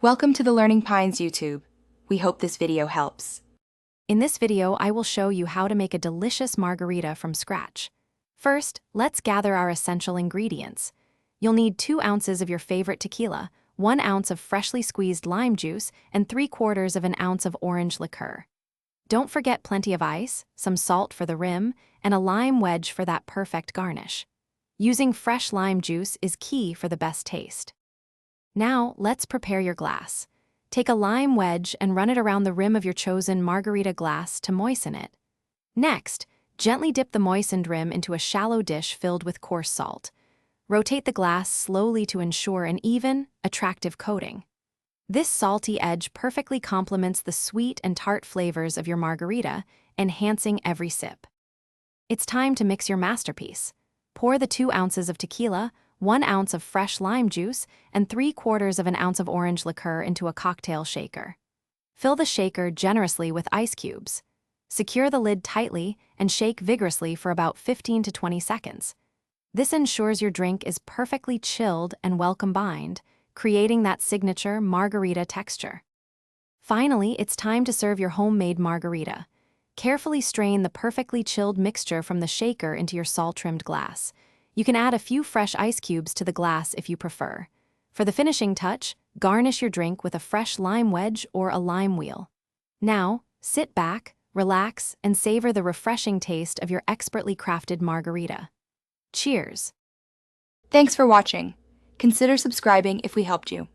Welcome to the Learning Pines YouTube. We hope this video helps. In this video, I will show you how to make a delicious margarita from scratch. First, let's gather our essential ingredients. You'll need 2 ounces of your favorite tequila, 1 ounce of freshly squeezed lime juice, and 3/4 of an ounce of orange liqueur. Don't forget plenty of ice, some salt for the rim, and a lime wedge for that perfect garnish. Using fresh lime juice is key for the best taste. Now, let's prepare your glass. Take a lime wedge and run it around the rim of your chosen margarita glass to moisten it. Next, gently dip the moistened rim into a shallow dish filled with coarse salt. Rotate the glass slowly to ensure an even, attractive coating. This salty edge perfectly complements the sweet and tart flavors of your margarita, enhancing every sip. It's time to mix your masterpiece. Pour the 2 ounces of tequila, 1 ounce of fresh lime juice, and 3/4 of an ounce of orange liqueur into a cocktail shaker. Fill the shaker generously with ice cubes. Secure the lid tightly and shake vigorously for about 15 to 20 seconds. This ensures your drink is perfectly chilled and well combined, creating that signature margarita texture. Finally, it's time to serve your homemade margarita. Carefully strain the perfectly chilled mixture from the shaker into your salt-trimmed glass. You can add a few fresh ice cubes to the glass if you prefer. For the finishing touch, garnish your drink with a fresh lime wedge or a lime wheel. Now, sit back, relax, and savor the refreshing taste of your expertly crafted margarita. Cheers! Thanks for watching. Consider subscribing if we helped you.